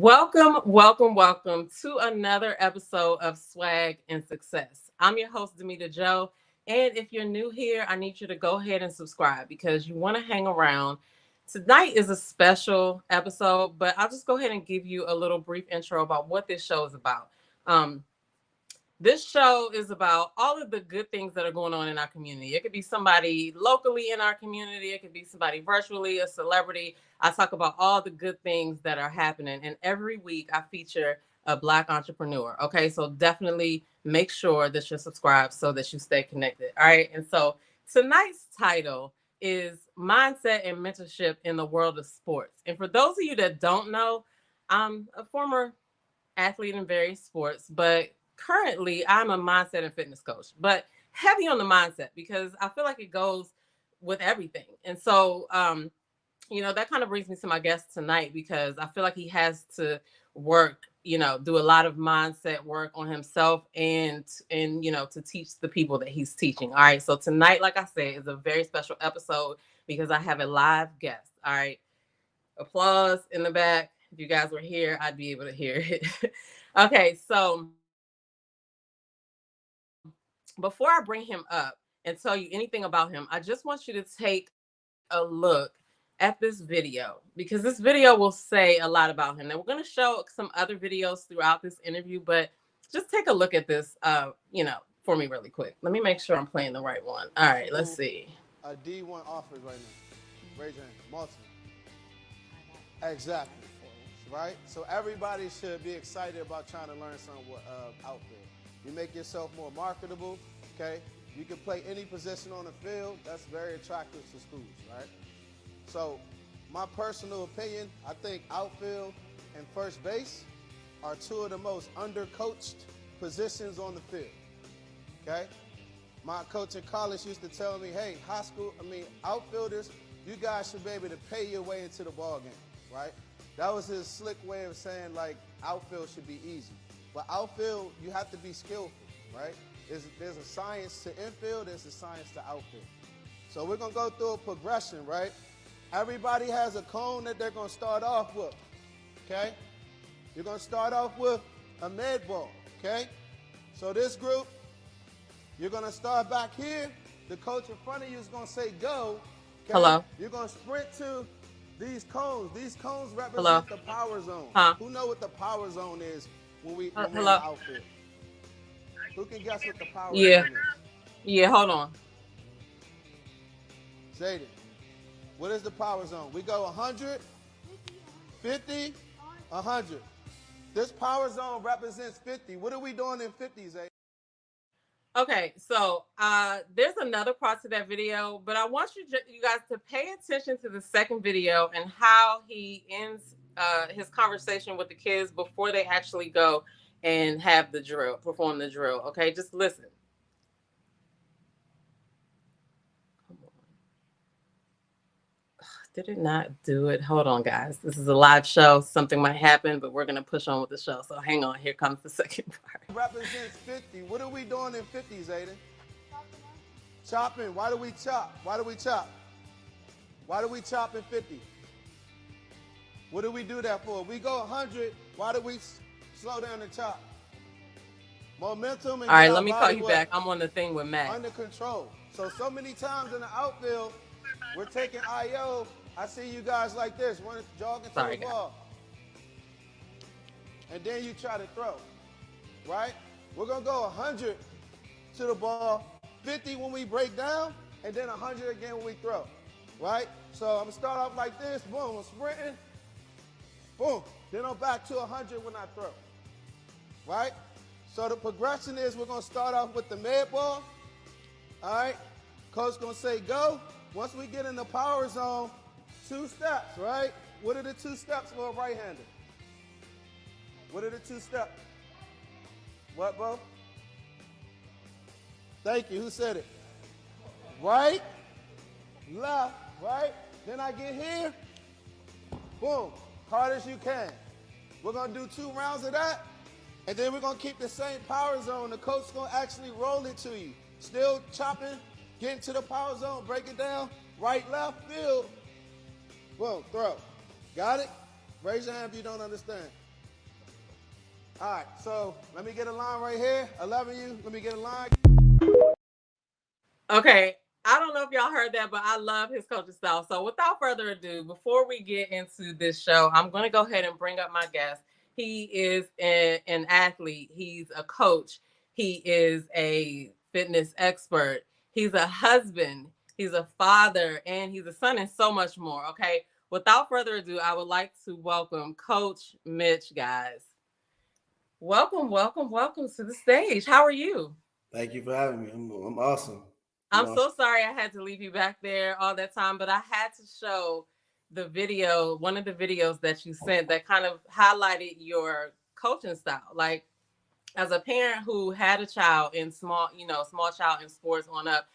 Welcome to another episode of Swag and Success. I'm your host, Demita Joe. And if you're new here, I need you to go ahead and subscribe because you want to hang around. Tonight is a special episode, but I'll just go ahead and give you a little brief intro about what this show is about. Um, this show is about all of the good things that are going on in our community. It could be somebody locally in our community, it could be somebody virtually, a celebrity. I talk about all the good things that are happening. And every week I feature a Black entrepreneur. Okay. So definitely make sure that you're subscribed so that you stay connected. All right. And so tonight's title is Mindset and Mentorship in the World of Sports. And for those of you that don't know, I'm a former athlete in various sports, but currently I'm a mindset and fitness coach, but heavy on the mindset because I feel like it goes with everything. And so, that kind of brings me to my guest tonight because I feel like he has to work, do a lot of mindset work on himself and to teach the people that he's teaching. All right. So tonight, like I said, is a very special episode because I have a live guest. All right. Applause in the back. If you guys were here, I'd be able to hear it. Okay, so before I bring him up and tell you anything about him, I just want you to take a look at this video because this video will say a lot about him. Now we're going to show some other videos throughout this interview, but just take a look at this, for me really quick. Let me make sure I'm playing the right one. All right, let's see. A D1 offers right now. Raise your hand. Multiple. Exactly. Right? So everybody should be excited about trying to learn some outfield. You make yourself more marketable, okay? You can play any position on the field. That's very attractive to schools, right? So my personal opinion, I think outfield and first base are two of the most undercoached positions on the field, okay? My coach in college used to tell me, hey, outfielders, you guys should be able to pay your way into the ball game, right? That was his slick way of saying, like, outfield should be easy. But outfield, you have to be skillful, right? There's a science to infield, there's a science to outfield. So we're going to go through a progression, right? Everybody has a cone that they're going to start off with, okay? You're going to start off with a med ball, okay? So this group, you're going to start back here. The coach in front of you is going to say go. Okay? Hello? You're going to sprint to these cones represent the power zone. Huh? Who know what the power zone is when we're in the outfield? Who can guess what the power zone is? Yeah, hold on. Jaden, what is the power zone? We go 100, 50, 100. This power zone represents 50. What are we doing in 50s, Jaden? Okay, so there's another part to that video, but I want you guys to pay attention to the second video and how he ends his conversation with the kids before they actually go and have the drill, perform the drill. Okay, just listen. Come on. Did it not do it? Hold on, guys. This is a live show. Something might happen, but we're going to push on with the show. So hang on. Here comes the second part. Represents 50. What are we doing in 50s, Aiden? Chopping. Why do we chop? Why do we chop? Why do we chop in 50? What do we do that for? We go 100. Why do we slow down and chop? Momentum. And all right, let me call you back. I'm on the thing with Matt. Under control. So many times in the outfield, we're taking IO. I see you guys like this, running, jogging to the ball. And then you try to throw, right? We're going to go 100 to the ball, 50 when we break down, and then 100 again when we throw, right? So I'm going to start off like this. Boom, I'm sprinting. Boom. Then I'm back to 100 when I throw, right? So the progression is we're going to start off with the med ball, all right? Coach going to say go. Once we get in the power zone, 2 steps, right? What are the 2 steps for a right-hander? What are the 2 steps? What, bro? Thank you. Who said it? Right, left, right? Then I get here. Boom. Hard as you can. We're going to do 2 rounds of that. And then we're going to keep the same power zone. The coach's going to actually roll it to you. Still chopping. Get into the power zone, break it down, right, left, field. Boom, throw. Got it? Raise your hand if you don't understand. All right, so let me get a line right here. 11 you, let me get a line. Okay, I don't know if y'all heard that, but I love his coaching style. So without further ado, before we get into this show, I'm going to go ahead and bring up my guest. He is an athlete. He's a coach. He is a fitness expert. He's a husband. He's a father, and he's a son, and so much more. Okay. Without further ado, I would like to welcome Coach Mitch, guys. Welcome, welcome, welcome to the stage. How are you? Thank you for having me. I'm awesome. I'm I'm awesome. so sorry I had to leave you back there all that time, but I had to show the video, one of the videos that you sent that kind of highlighted your coaching style. Like, as a parent who had a child in small child in sports on up,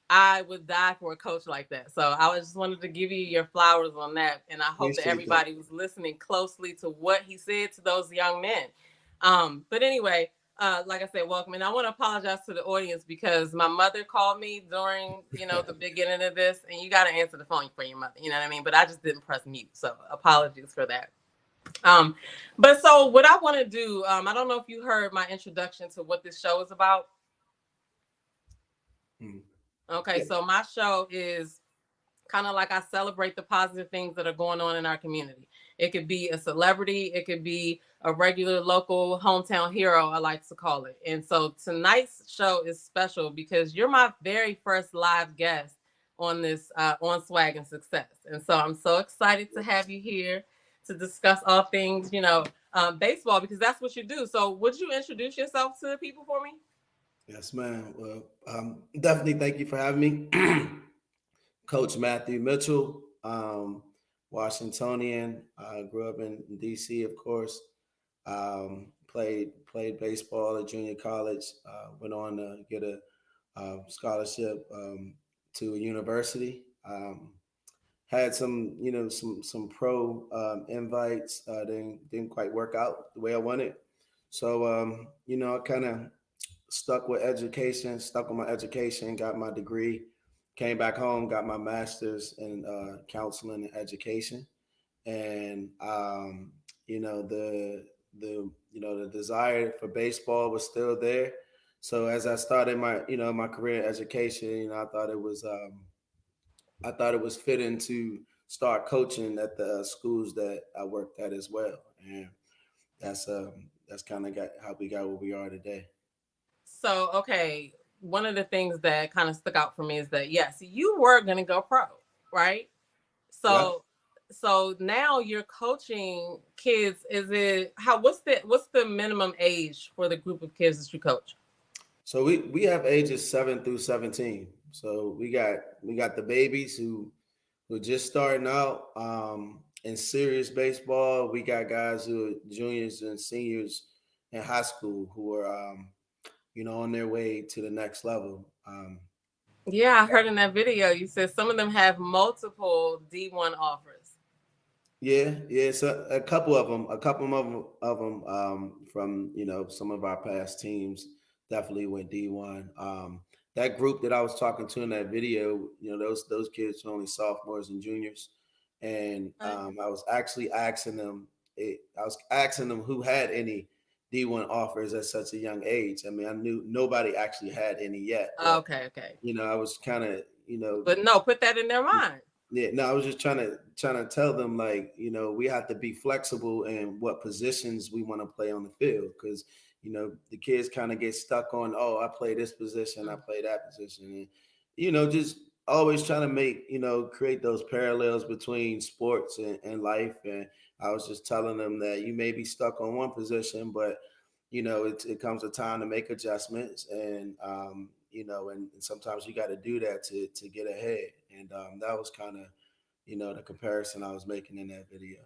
I would die for a coach like that. So I just wanted to give you your flowers on that. And I hope that Appreciate that. everybody was listening closely to what he said to those young men. But anyway, like I said, welcome. And I want to apologize to the audience because my mother called me during, the beginning of this, and you got to answer the phone for your mother. You know what I mean? But I just didn't press mute. So apologies for that. Um, but so what I want to do, I don't know if you heard my introduction to what this show is about. Mm. Okay, Yeah. so my show is kind of like I celebrate the positive things that are going on in our community. It could be a celebrity, it could be a regular local hometown hero, I like to call it. And so tonight's show is special because you're my very first live guest on this on Swag and Success. And so I'm so excited to have you here to discuss all things, baseball because that's what you do. So would you introduce yourself to the people for me? Yes, ma'am. Well, definitely thank you for having me. Coach Matthew Mitchell, Washingtonian. Grew up in DC, of course. Played baseball at junior college. Went on to get a scholarship to a university. Had some, some pro invites. Didn't quite work out the way I wanted. So, I kind of stuck with my education, got my degree, came back home, got my master's in counseling and education, and the desire for baseball was still there. So as I started my career in education, I thought it was fitting to start coaching at the schools that I worked at as well, and that's kind of got how we got where we are today. So, okay, one of the things that kind of stuck out for me is that yes, you were going to go pro, right? Yeah. So now you're coaching kids. Is it how what's the minimum age for the group of kids that you coach? So we have ages 7 through 17. So we got the babies who are just starting out in serious baseball. We got guys who are juniors and seniors in high school who are on their way to the next level. Yeah, I heard in that video you said some of them have multiple D1 offers. Yeah. So a couple of them from some of our past teams definitely went D1. That group that I was talking to in that video, those kids were only sophomores and juniors, and Okay. I was actually asking them. I was asking them who had any D1 offers at such a young age. I mean, I knew nobody actually had any yet, but Okay. I was kind of But no, put that in their mind. yeah, no, I was just trying to tell them, like, we have to be flexible in what positions we want to play on the field, because the kids kind of get stuck on, oh, I play this position, I Mm. play that position, and just always trying to make create those parallels between sports and life. And I was just telling them that you may be stuck on one position, but it comes a time to make adjustments, and and sometimes you got to do that to get ahead. And that was kind of the comparison I was making in that video.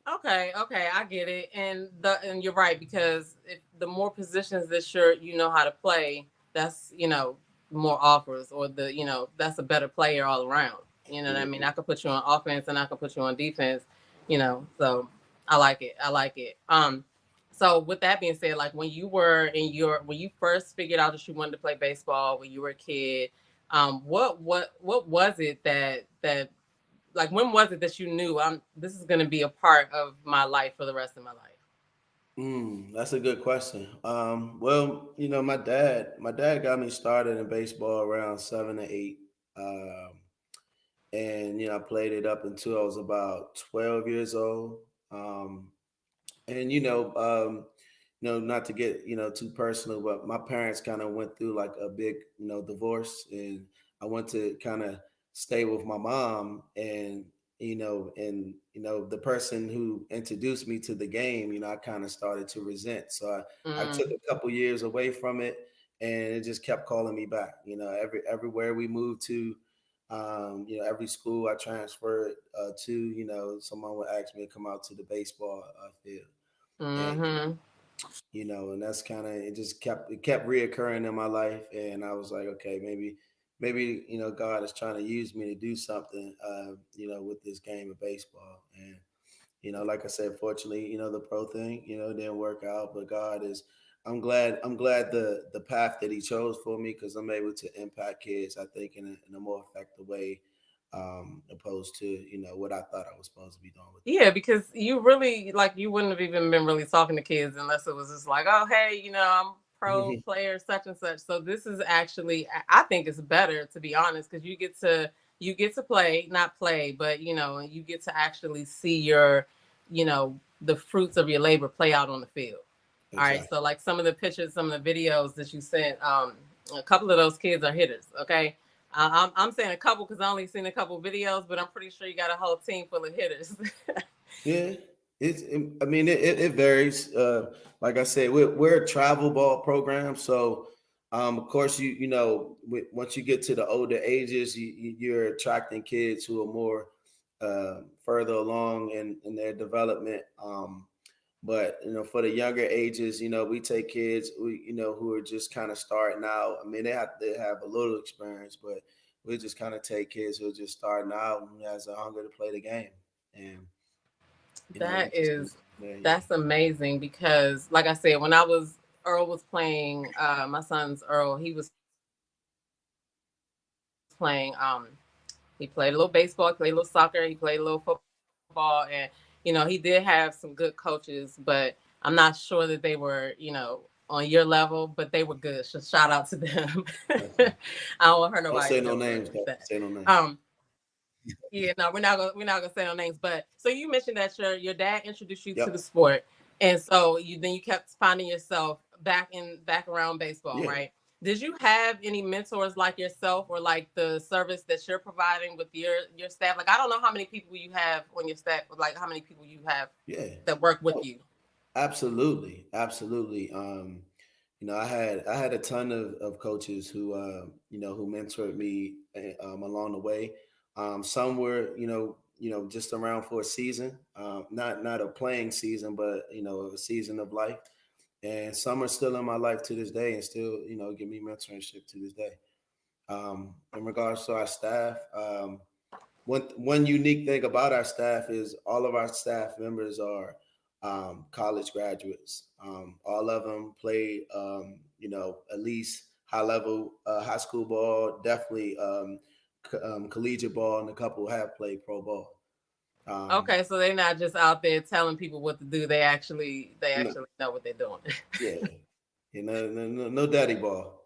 Okay, I get it, and you're right because if the more positions that you know how to play, that's more offers, or that's a better player all around. You know what I mean? Yeah. I could put you on offense and I could put you on defense. So I like it. I like it. So with that being said, like when you first figured out that you wanted to play baseball when you were a kid, what was it that like when was it that you knew this is going to be a part of my life for the rest of my life? That's a good question. Well, my dad got me started in baseball around 7 or 8. Um, and I played it up until I was about 12 years old. Um, and not to get too personal, but my parents kind of went through like a big divorce, and I went to kind of stay with my mom, and the person who introduced me to the game, I kind of started to resent. So I took Mm, a couple years away from it, and it just kept calling me back. Everywhere we moved to, every school I transferred to, someone would ask me to come out to the baseball field. And mm-hmm. and that's kind of it kept reoccurring in my life, and I was like, okay, maybe God is trying to use me to do something with this game of baseball. And like I said, fortunately, the pro thing didn't work out, but God is I'm glad the path that he chose for me, because I'm able to impact kids, I think, in a more effective way, opposed to what I thought I was supposed to be doing with Yeah, because you really like you wouldn't have even been really talking to kids unless it was just like, oh hey, I'm pro it. player such and such. So this is actually, I think it's better, to be honest, because you get to play, not play, but you get to actually see the fruits of your labor play out on the field. All right, Exactly. so like some of the pictures, some of the videos that you sent, a couple of those kids are hitters. Okay, I'm saying a couple because I only seen a couple videos, but I'm pretty sure you got a whole team full of hitters. Yeah, I mean, it varies. Like I said, we're a travel ball program, so of course, once you get to the older ages, you're attracting kids who are more further along in their development. But for the younger ages, we take kids who are just kind of starting out. I mean, they have a little experience, but we just kind of take kids who are just starting out and has a hunger to play the game. And we That just go is from there. Yeah. that's amazing because like I said, when I was Earl was playing, my son's Earl, he was playing he played a little baseball, he played a little soccer, he played a little football, and he did have some good coaches, but I'm not sure that they were, on your level, but they were good. So shout out to them. I don't want to hurt nobody's Okay. feelings Don't with say no that. names, though. Say no Um, names. Yeah, no, we're not gonna say no names. But so you mentioned that your dad introduced you to the Yep. sport, and so you kept finding yourself back around baseball, Yeah. right? Did you have any mentors like yourself, or like the service that you're providing with your staff? Like I don't know how many people you have on your staff, like how many people you have Yeah. that work with Oh, you. absolutely. Absolutely. I had a ton of coaches who mentored me along the way. Some were just around for a season, not a playing season, but a season of life. And some are still in my life to this day, and still give me mentorship to this day. In regards to our staff, one unique thing about our staff is all of our staff members are college graduates. All of them play, at least high school ball, definitely collegiate ball, and a couple have played pro ball. Um, Okay, so they're not just out there telling people what to do. They no, actually know what they're doing. yeah, no daddy ball.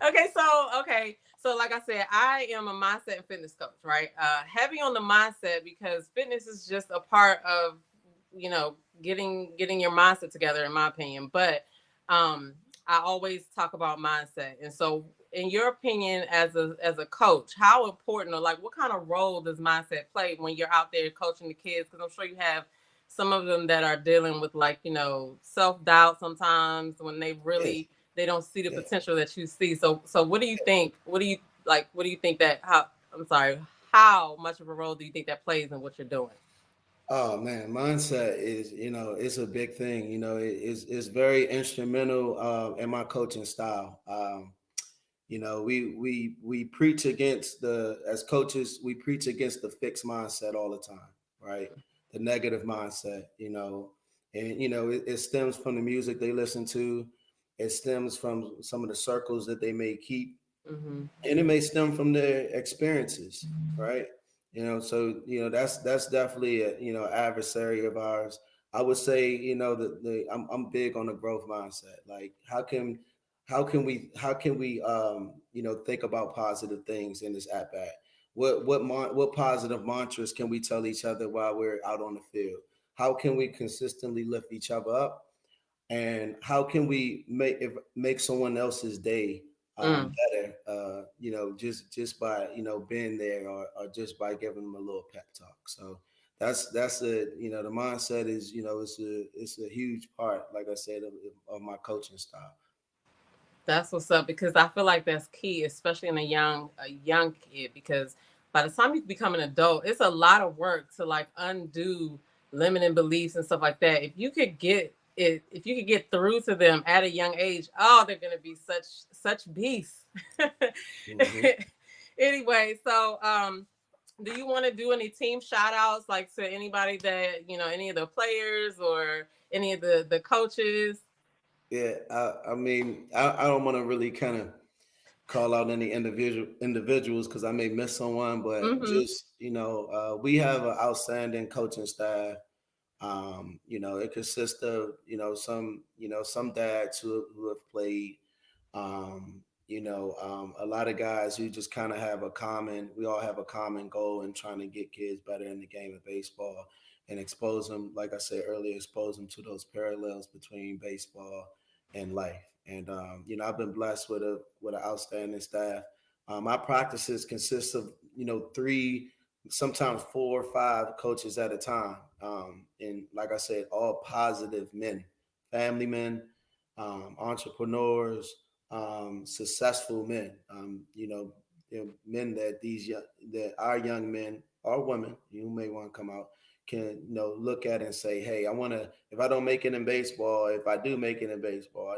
Okay, so like I said, I am a mindset and fitness coach, right? Heavy on the mindset because fitness is just a part of getting your mindset together, in my opinion. But um, I always talk about mindset, and so in your opinion, as a coach, how important or like what kind of role does mindset play when you're out there coaching the kids? Because I'm sure you have some of them that are dealing with like self doubt sometimes when Yeah, they don't see the yeah. potential that you see. So what do you think? What do you think that how I'm sorry, how much of a role do you think that plays in what you're doing? Oh man, mindset is it's a big thing. It's very instrumental in my coaching style. We preach against the as coaches, we preach against the fixed mindset all the time, right? The negative mindset, and it stems from the music they listen to. It stems from some of the circles that they may keep, Hmm. and it may stem from their experiences, right? So that's definitely a adversary of ours. I would say, I'm big on the growth mindset. Like how can we think about positive things in this at bat? What positive mantras can we tell each other while we're out on the field? How can we consistently lift each other up? And how can we make someone else's day Mm. better? Just by being there, or just by giving them a little pep talk. So that's the mindset is it's a huge part, like I said, of my coaching style. That's what's up because I feel like that's key, especially in a young kid. Because by the time you become an adult, it's a lot of work to like undo limiting beliefs and stuff like that. If you could get through to them at a young age, oh, they're gonna be such beasts. Hmm. Anyway, so do you want to do any team shout outs like to anybody that any of the players or any of the coaches? Yeah, I mean, I don't want to really kind of call out any individuals because I may miss someone, but Mm-hmm. just we have an outstanding coaching staff. It consists of some dads who have played, a lot of guys who just kind of have we all have a common goal in trying to get kids better in the game of baseball and expose them, like I said earlier, expose them to those parallels between baseball and life. And I've been blessed with an outstanding staff. My practices consist of three, sometimes four or five coaches at a time. And like I said, all positive men, family men, entrepreneurs, successful men. Men that our young men or women, you may want to come out, can look at and say, hey, I want to. If I don't make it in baseball, if I do make it in baseball,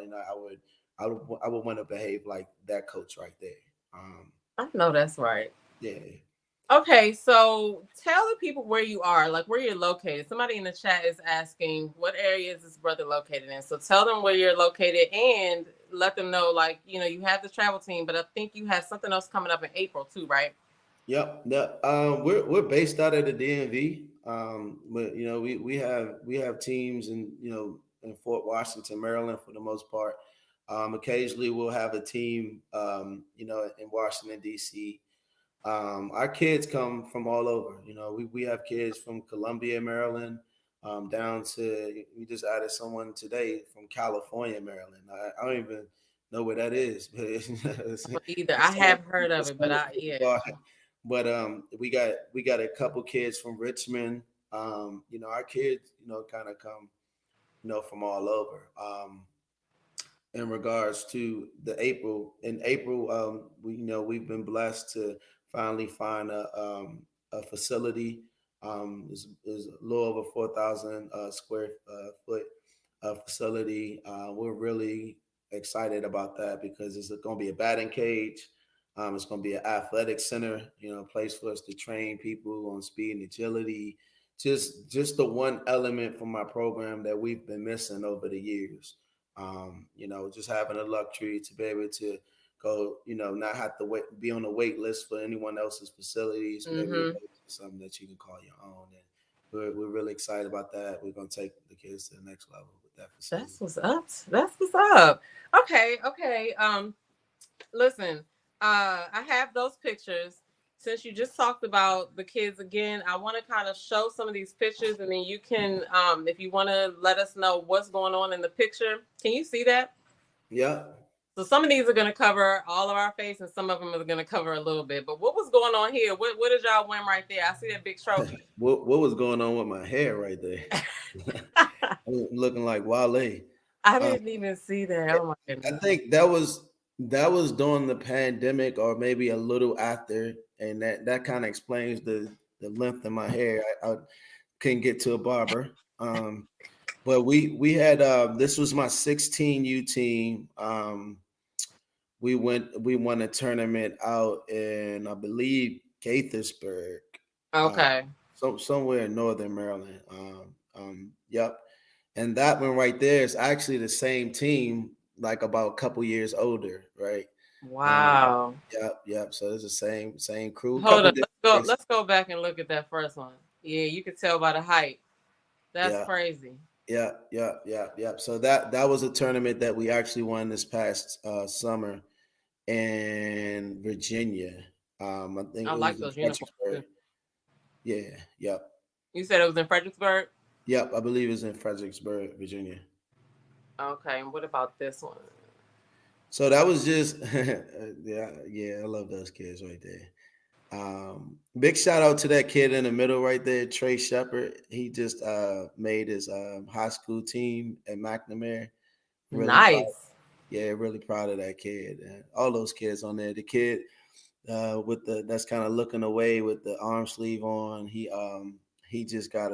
I would want to behave like that coach right there. Um, I know that's right. yeah. Okay, so tell the people where you are, like where you're located. Somebody in the chat is asking what area is this brother located in. So tell them where you're located and let them know, like, you have the travel team, but I think you have something else coming up in April too, right? Yep. Yep. We're based out of the DMV. But we have teams in Fort Washington, Maryland for the most part. Occasionally we'll have a team in Washington D.C. Our kids come from all over. We have kids from Columbia, Maryland, down to we just added someone today from California, Maryland. I don't even know where that is, but Either I it's have heard of it's it, but on I yeah. the but we got a couple kids from Richmond. Our kids, kind of come, from all over. In regards to in April, we've been blessed to finally find a facility. Is a little over 4,000 square foot facility. We're really excited about that because it's going to be a batting cage. It's going to be an athletic center, place for us to train people on speed and agility. Just the one element from my program that we've been missing over the years. Just having the luxury to be able to go, not have to be on the wait list for anyone else's facilities, be able to Mm-hmm. go to something that you can call your own. And we're really excited about that. We're going to take the kids to the next level with that facility. That's what's up. That's what's up. Okay, okay. Listen, I have those pictures. Since you just talked about the kids again, I want to kind of show some of these pictures, and then you can, if you want to let us know what's going on in the picture. Can you see that? Yeah. So some of these are going to cover all of our face, and some of them are going to cover a little bit. But what was going on here? What did y'all win right there? I see that big trophy. What was going on with my hair right there? I'm looking like Wale. I Um, didn't even see that. Oh my I goodness. think that was during the pandemic or maybe a little after, and that kind of explains the length of my hair. I couldn't get to a barber. But we had this was my 16U team. We won a tournament out in, I believe, Gaithersburg, uh, Okay. somewhere in northern Maryland. Yep. And that one right there is actually the same team, like about a couple years older, right? Um, Wow. yep, yep. So it's the same crew, Hold couple up. different Let's go. faces. Let's go back and look at that first one. Yeah, you could tell by the height. That's Yeah. crazy. Yeah, yeah, yeah, yeah. So that was a tournament that we actually won this past summer in Virginia. I think I it was like in those uniforms Fredericksburg. too. Yeah, yep, You said it was in Fredericksburg. yep. I believe it's in Fredericksburg, Virginia. Okay, and what about this one? So that was just yeah, yeah. I love those kids right there. Big shout out to that kid in the middle right there, Trey Shepard. He just made his high school team at McNamara. Really proud. Nice. Yeah, really proud of that kid. And all those kids on there. The kid with the that's kind of looking away with the arm sleeve on. He just got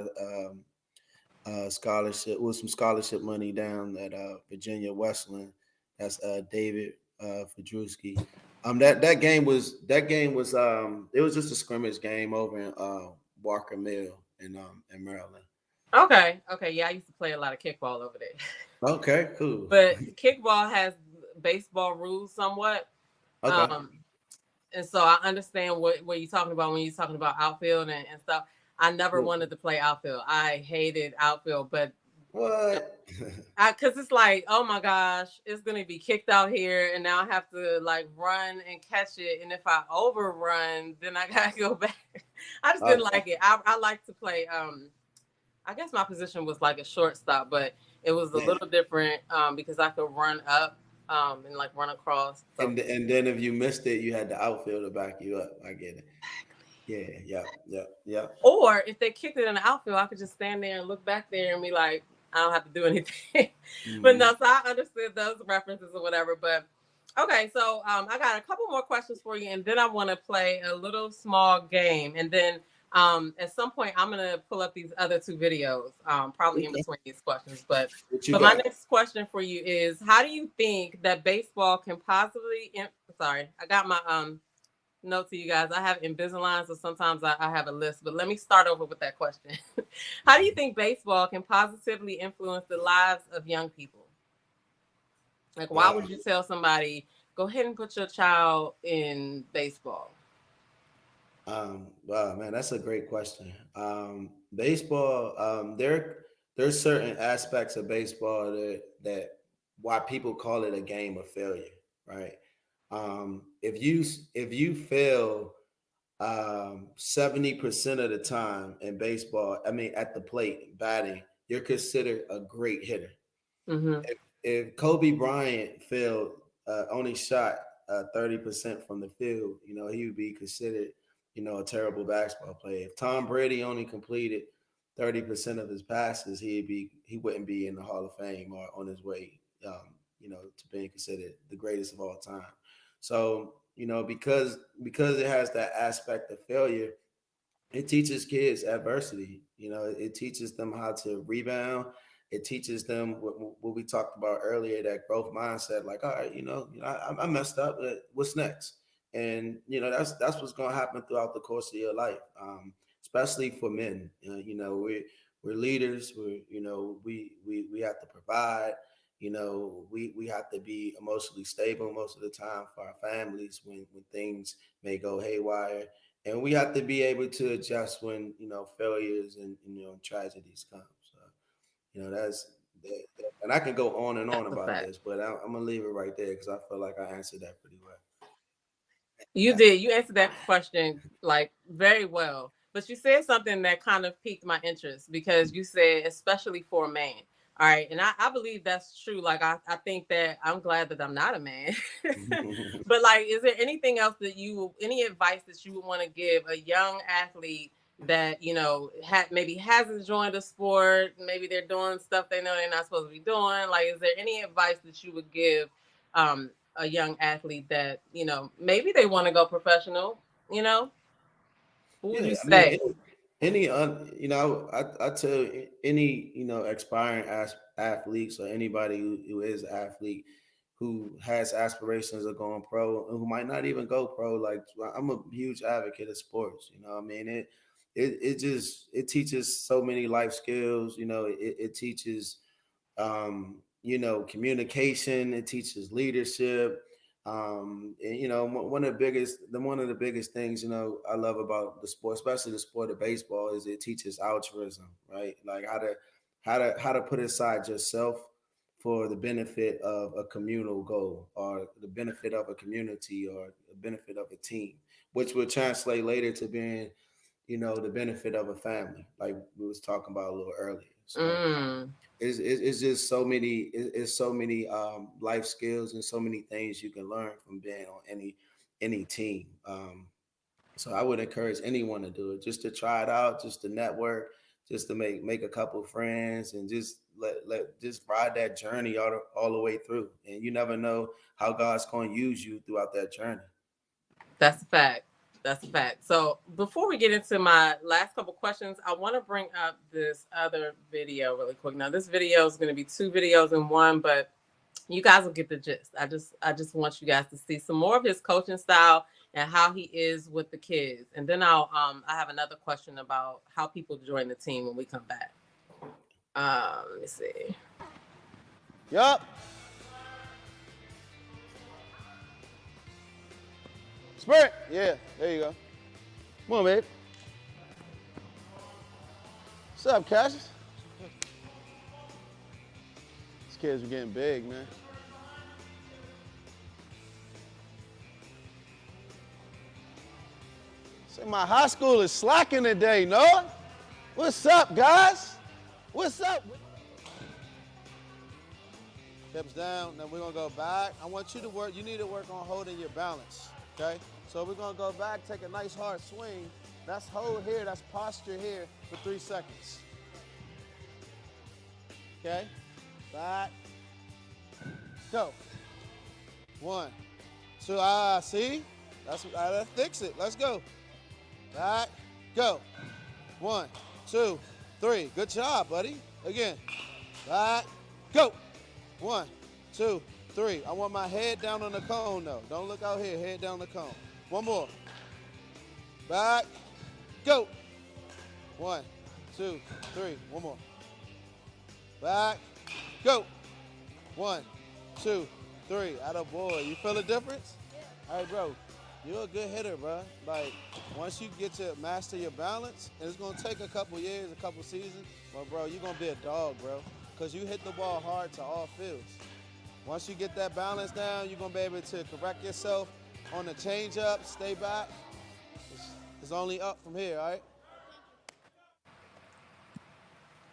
a scholarship with some scholarship money down at Virginia Westland. That's David Fedrusky. That game was it was just a scrimmage game over in Walker Mill in Maryland. Okay, okay, yeah, I used to play a lot of kickball over there. Okay, cool. But kickball has baseball rules somewhat. Okay. Um, and so I understand what you're talking about when you're talking about outfield and stuff. I never Yeah. wanted to play outfield. I hated outfield, but What? cause it's like, oh my gosh, it's gonna be kicked out here, and now I have to like run and catch it, and if I overrun, then I gotta go back. I just didn't Okay. like it. I like to play. I guess my position was like a shortstop, but it was a Yeah. little different because I could run up and like run across. So And then if you missed it, you had the outfield to back you up. I get it. Yeah. Yeah. Yeah. Yeah. or if they kicked it in the outfield, I could just stand there and look back there and be like, I don't have to do anything. But no, Hmm. so I understood those references or whatever. But okay, so I got a couple more questions for you, and then I want to play a little small game, and then at some point I'm gonna pull up these other two videos, probably in Okay. between these questions. But What you my got? next question for you is, how do you think that baseball can possibly? Sorry, I got my note to you guys. I have Invisalign, so sometimes I have a list. But let me start over with that question. How do you think baseball can positively influence the lives of young people? Like, why Wow. would you tell somebody go ahead and put your child in baseball? Wow, man, that's a great question. Baseball, there's certain aspects of baseball that why people call it a game of failure, right? If you fail 70% of the time in baseball, I mean at the plate batting, you're considered a great hitter. Mm-hmm. If Kobe Bryant failed, only shot 30% from the field, he would be considered, a terrible basketball player. If Tom Brady only completed 30% of his passes, he wouldn't be in the Hall of Fame or on his way, to being considered the greatest of all time. So, because it has that aspect of failure, it teaches kids adversity. It teaches them how to rebound. It teaches them what we talked about earlier, that growth mindset. Like, all right, I messed up. But what's next? And that's what's going to happen throughout the course of your life, especially for men. We're leaders. We have to provide. We have to be emotionally stable most of the time for our families when things may go haywire, and we have to be able to adjust when failures and tragedies come. So and I can go on and on That's a about fact. this, but I'm gonna leave it right there because I feel like I answered that pretty well. You did. You answered that question like very well. But you said something that kind of piqued my interest because you said, especially for a man. All right. And I believe that's true. Like, I think that I'm glad that I'm not a man. But, like, is there anything else that any advice that you would want to give a young athlete that, maybe hasn't joined a sport? Maybe they're doing stuff they know they're not supposed to be doing. Like, is there any advice that you would give um, a young athlete that maybe they want to go professional? What would Yeah, you I mean, say? I tell any aspiring athletes or anybody who is an athlete who has aspirations of going pro and who might not even go pro. Like, I'm a huge advocate of sports. I mean, it teaches so many life skills. It teaches communication. It teaches leadership. And, one of the biggest things, I love about the sport, especially the sport of baseball, is it teaches altruism, right? Like how to put aside yourself for the benefit of a communal goal or the benefit of a community or the benefit of a team, which will translate later to being, the benefit of a family, like we was talking about a little earlier. So Mm, it's just so many it's so many life skills and so many things you can learn from being on any team. So I would encourage anyone to do it, just to try it out, just to network, just to make a couple of friends, and just let just ride that journey all the way through. And you never know how God's going to use you throughout that journey. that's a fact. That's a fact. So before we get into my last couple questions, I want to bring up this other video really quick. Now, this video is going to be two videos in one, but you guys will get the gist. I just want you guys to see some more of his coaching style and how he is with the kids. And then I have another question about how people join the team when we come back. Let me see. Yup. Sprint. Yeah, there you go. Come on, babe. What's up, Cassius? These kids are getting big, man. Say my high school is slacking today, Noah. What's up, guys? What's up? Hips down, then we're gonna go back. I want you to work, you need to work on holding your balance, okay? So we're gonna go back, take a nice hard swing. That's hold here, that's posture here for 3 seconds. Okay, back, go. 1, 2, see? Let's fix it, let's go. Back, go. 1, 2, 3, good job, buddy. Again, back, go. 1, 2, 3. I want my head down on the cone though. Don't look out here, head down the cone. One more. Back, go. 1, 2, 3. One more. Back, go. 1, 2, 3. Atta boy. You feel the difference? All right, bro. You're a good hitter, bro. Like, once you get to master your balance, and it's going to take a couple years, a couple seasons, but, bro, you're going to be a dog, bro, because you hit the ball hard to all fields. Once you get that balance down, you're going to be able to correct yourself on the change-up, stay back. It's only up from here, all right?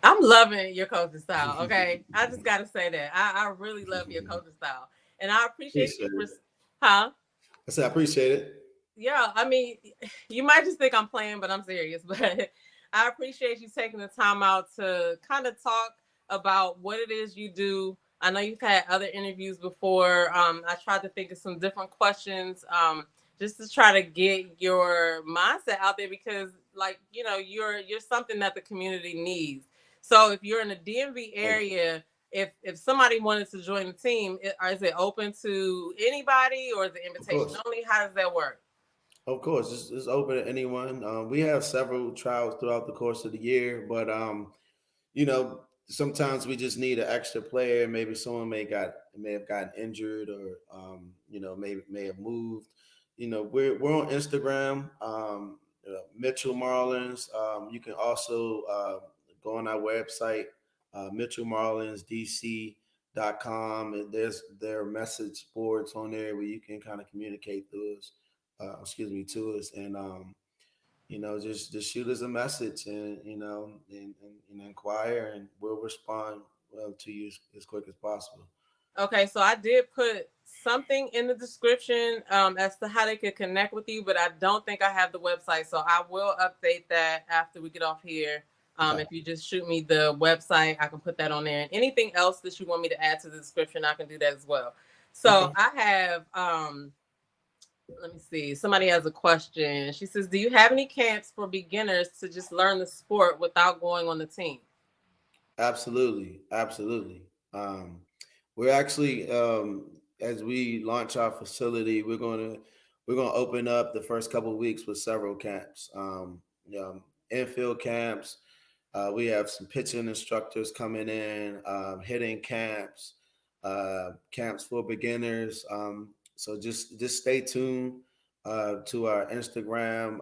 I'm loving your coaching style. Okay, I just got to say that I really love your coaching style, and I appreciate Appreciate you. it. Huh? I said I appreciate it. Yeah, I mean, you might just think I'm playing, but I'm serious. But I appreciate you taking the time out to kind of talk about what it is you do. I know you've had other interviews before. I tried to think of some different questions, just to try to get your mindset out there because, like, you're something that the community needs. So if you're in the DMV Thank area, if somebody wanted to join the team, is it open to anybody or is it Of invitation course. only? How does that work? Of course, it's open to anyone. We have several trials throughout the course of the year, but sometimes we just need an extra player. Maybe someone may have gotten injured, or may have moved. We're on Instagram, Mitchell Marlins. You can also go on our website, mitchellmarlinsdc.com, and there are message boards on there where you can kind of communicate through us. To us, and just shoot us a message, and and inquire, and we'll respond to you as quick as possible. Okay, so I did put something in the description as to how they could connect with you, but I don't think I have the website, so I will update that after we get off here. Okay. If you just shoot me the website, I can put that on there. And anything else that you want me to add to the description, I can do that as well. So Okay. I have let me see. Somebody has a question. She says, "Do you have any camps for beginners to just learn the sport without going on the team?" Absolutely, absolutely. We're actually, as we launch our facility, we're gonna open up the first couple of weeks with several camps, infield camps. We have some pitching instructors coming in, hitting camps, camps for beginners. So just stay tuned to our Instagram.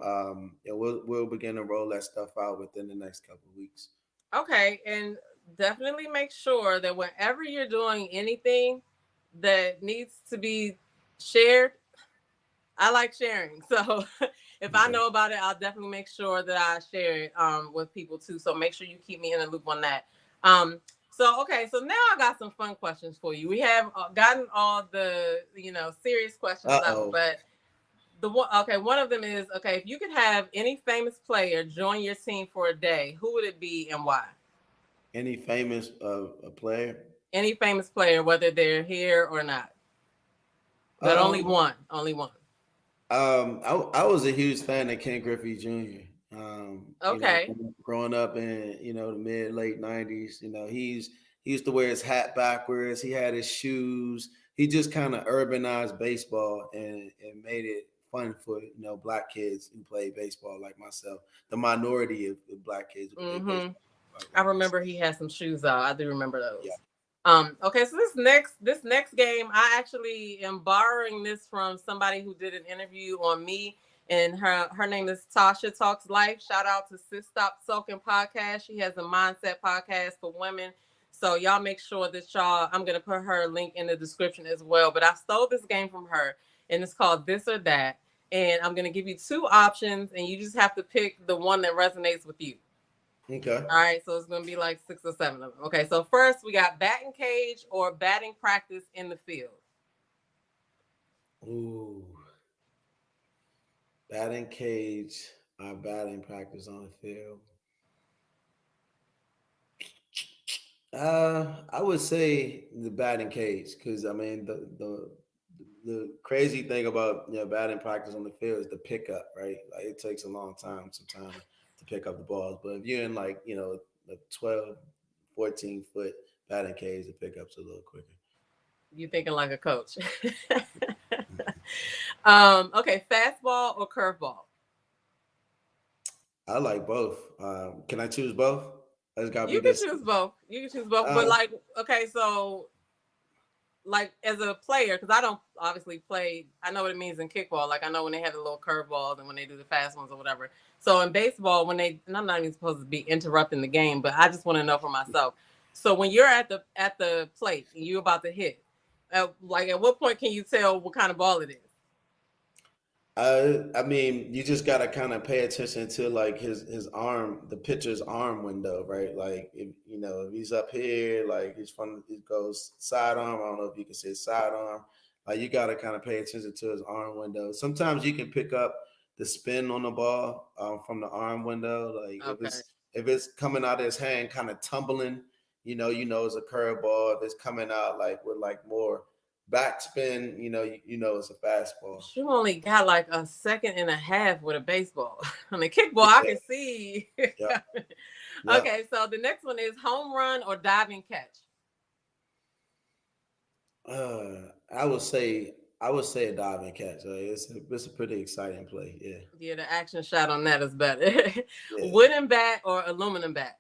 And we'll begin to roll that stuff out within the next couple of weeks. Okay, and definitely make sure that whenever you're doing anything that needs to be shared, I like sharing. So if I Okay. know about it, I'll definitely make sure that I share it with people too. So make sure you keep me in the loop on that. Um, so okay, so now I got some fun questions for you. We have gotten all the serious questions Uh out, oh. but one of them is okay. If you could have any famous player join your team for a day, who would it be and why? Any famous a player? Any famous player, whether they're here or not, but only Um, one, only one. I was a huge fan of Ken Griffey Jr. Okay. Growing up in the mid late '90s, he used to wear his hat backwards. He had his shoes. He just kind of urbanized baseball and made it fun for black kids who play baseball like myself. The minority of black kids who play Mm-hmm. baseball I like myself. remember he had some shoes out. I do remember Yeah. those. Okay, so this next game, I actually am borrowing this from somebody who did an interview on me, and her name is Tasha Talks Life. Shout out to Sis Stop Soaking podcast. She has a mindset podcast for women. So y'all make sure that y'all. I'm gonna put her link in the description as well. But I stole this game from her, and it's called This or That. And I'm gonna give you two options, and you just have to pick the one that resonates with you. Okay. All right, so it's gonna be like six or seven of them. Okay, so first we got batting cage or batting practice in the field. Ooh, batting cage, our batting practice on the field. I would say the batting cage because I mean the crazy thing about batting practice on the field is the pickup, right? Like it takes a long time sometimes to pick up the balls, but if you're in like a 12, 14 foot batting cage, the pickup's a little quicker. You thinking like a coach? Okay, fastball or curveball? I like both. Can I choose both? It's got to be You can this. choose both. You can choose both, but Uh, like, okay, so like as a player, because I don't obviously play. I know what it means in kickball. Like I know when they have the little curveballs and when they do the fast ones or whatever. So in baseball, and I'm not even supposed to be interrupting the game, but I just want to know for myself. So when you're at the plate and you're about to hit, like at what point can you tell what kind of ball it is? I mean, you just gotta kind of pay attention to like his arm, the pitcher's arm window, right? Like if if he's up here, like it goes sidearm. I don't know if you can say sidearm. Like you gotta kind of pay attention to his arm window. Sometimes you can pick up the spin on the ball from the arm window. Like Okay. if it's coming out of his hand, kind of tumbling, it's a curveball. If it's coming out like with like more backspin, it's a fastball. You only got like a second and a half with a baseball. On the kickball, I Yeah, can see. yeah, yeah. Okay, so the next one is home run or diving catch. I would say a dive and catch. It's a pretty exciting play. Yeah, Yeah, the action shot on that is better. yeah. Wooden bat or aluminum bat.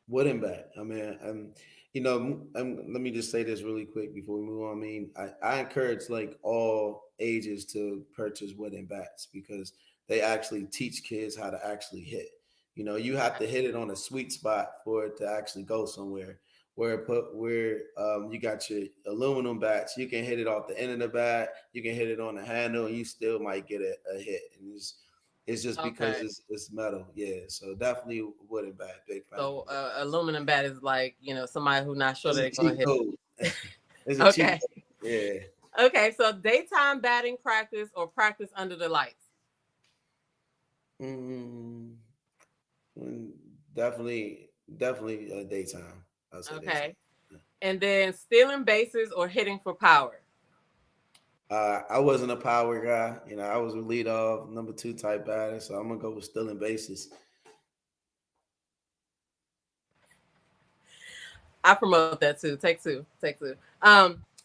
Wooden bat. I mean, let me just say this really quick before we move on. I mean, I encourage like all ages to purchase wooden bats because they actually teach kids how to actually hit. You have to hit it on a sweet spot for it to actually go somewhere. Where you got your aluminum bats, you can hit it off the end of the bat, you can hit it on the handle, and you still might get a hit. And it's just because Okay, it's metal. Yeah, so definitely wooden bat. Big fan of so wooden bats. aluminum bat is like somebody who's not sure It's a they're gonna cheat hit code. It's a it. cheat Okay, code. Yeah. okay. So daytime batting practice or practice under the lights. Mm, mm, definitely daytime. I'll say daytime. Okay, and then stealing bases or hitting for power. I wasn't a power guy. I was a leadoff, number two type batter, so I'm gonna go with stealing bases. I promote that too. Take two. Take two.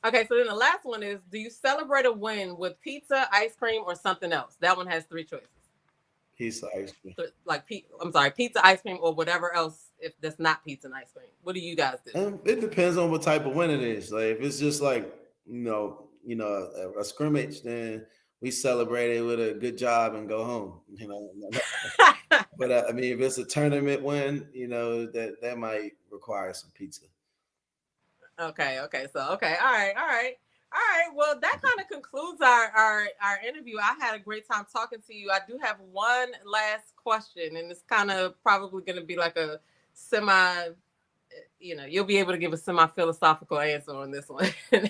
Okay, so then the last one is: do you celebrate a win with pizza, ice cream, or something else? That one has three choices. Piece of ice cream. I'm sorry, pizza, ice cream, or whatever else. If that's not pizza and ice cream, what do you guys do? It depends on what type of win it is. Like if it's just like a scrimmage, then we celebrate it with a good job and go home. But I mean, if it's a tournament win, that might require some pizza. Okay. So all right. Well, that kind of concludes our interview. I had a great time talking to you. I do have one last question, and it's kind of probably going to be like a semi. You'll be able to give a semi philosophical answer on this one. All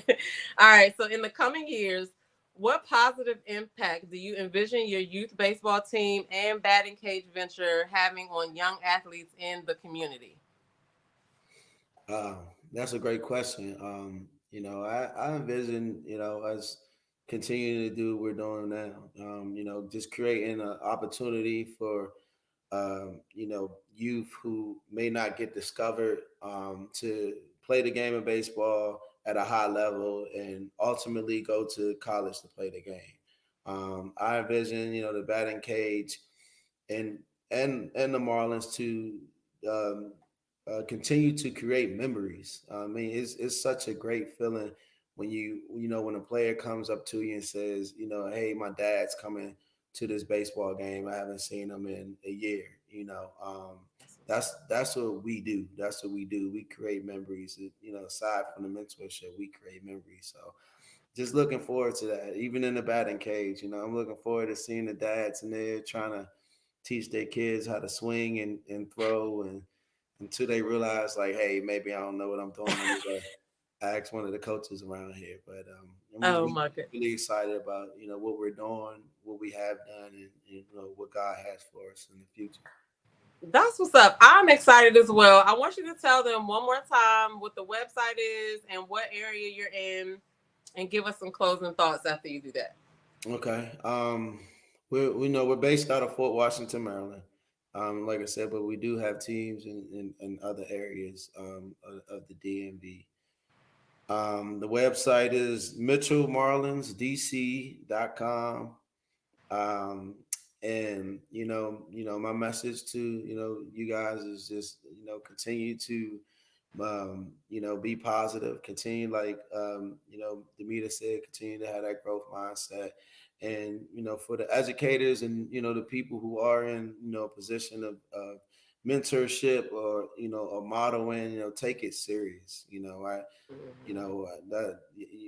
right. So, in the coming years, what positive impact do you envision your youth baseball team and batting cage venture having on young athletes in the community? Uh, that's a great question. I envision, us continuing to do what we're doing now. Just creating an opportunity for, youth who may not get discovered to play the game of baseball at a high level and ultimately go to college to play the game. I envision, the batting cage and and the Marlins to um, continue to create memories. I mean, it's such a great feeling when when a player comes up to you and says, hey, my dad's coming to this baseball game. I haven't seen him in a year. That's what we do. That's what we do. We create memories. Aside from the mentorship, we create memories. So just looking forward to that. Even in the batting cage, I'm looking forward to seeing the dads in there trying to teach their kids how to swing and throw and until they realize like, hey, maybe I don't know what I'm doing. Let me go ask one of the coaches around here. But I'm just Oh really, my goodness. really excited about what we're doing, what we have done, and what God has for us in the future. That's what's up. I'm excited as well. I want you to tell them one more time what the website is and what area you're in, and give us some closing thoughts after you do that. Okay. We're based out of Fort Washington, Maryland. Like I said, but we do have teams in other areas of the DMV. The website is mitchellmarlinsdc.com. Um, and my message to you guys is just continue to be positive, continue like Demeter said, continue to have that growth mindset. And for the educators and the people who are in a position of mentorship or or modeling, take it serious. That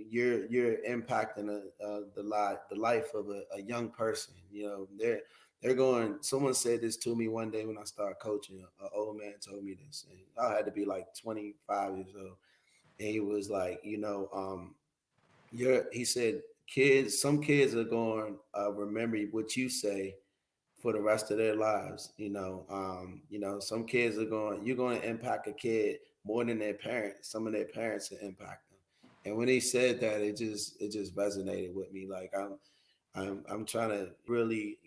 you're impacting the life of a young person. They're going. Someone said this to me one day when I started coaching. An old man told me this, and I had to be like 25 years old, and he was like, he said, kids, some kids are going to remember what you say for the rest of their lives. Some kids are going, you're going to impact a kid more than their parents. Some of their parents will impact them. And when he said that, it just resonated with me. Like I'm trying to really,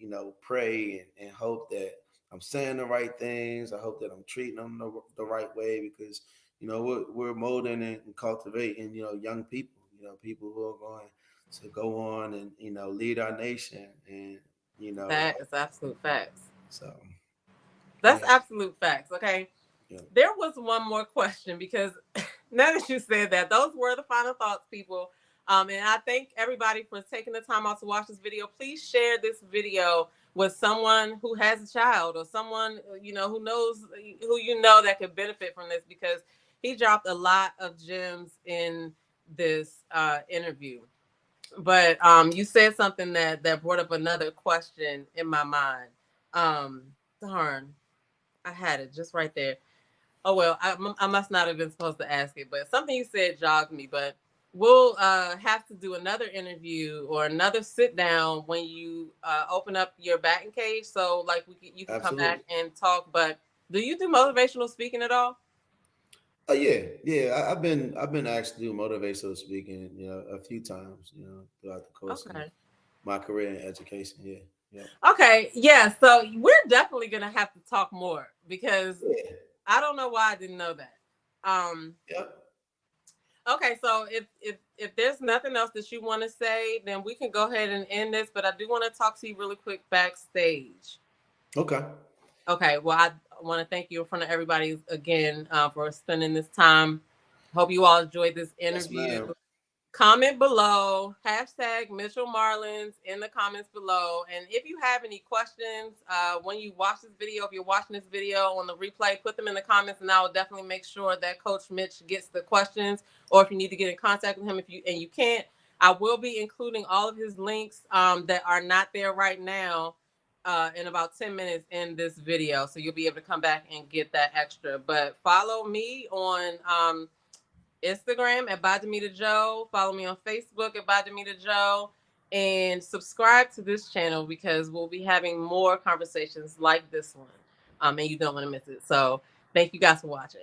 pray and hope that I'm saying the right things. I hope that I'm treating them the right way because, we're molding and cultivating, young people, people who are going to go on and, lead our nation. And, you know, That is absolute facts. so That's yeah, absolute facts. Okay. yeah, There was one more question because now that you said that, those were the final thoughts, people. And I thank everybody for taking the time out to watch this video. Please share this video with someone who has a child or someone who knows who that could benefit from this because he dropped a lot of gems in this interview. But you said something that brought up another question in my mind. Darn, I had it just right there. Oh well, I must not have been supposed to ask it, but something you said jogged me. But we'll have to do another interview or another sit down when you open up your batting cage. So like you can come back absolutely. and talk. But do you do motivational speaking at all? Yeah. I've been asked to do motivational speaking, a few times, throughout the course of Okay. my career in education. Yeah, yeah, Okay. Yeah. So we're definitely gonna have to talk more because yeah, I don't know why I didn't know that. Um, yeah. Okay, so if there's nothing else that you want to say, then we can go ahead and end this. But I do want to talk to you really quick backstage. Okay. Okay, well, I want to thank you in front of everybody again for spending this time. Hope you all enjoyed this Yes, interview. ma'am. comment below, hashtag Mitchell Marlins in the comments below. And if you have any questions when you watch this video, if you're watching this video on the replay, put them in the comments, and I will definitely make sure that Coach Mitch gets the questions. Or if you need to get in contact with him, if you can't, I will be including all of his links that are not there right now in about 10 minutes in this video. So you'll be able to come back and get that extra. But follow me on Instagram at Badamita Joe. Follow me on Facebook at Badamita Joe. And subscribe to this channel because we'll be having more conversations like this one. And you don't want to miss it. So thank you guys for watching.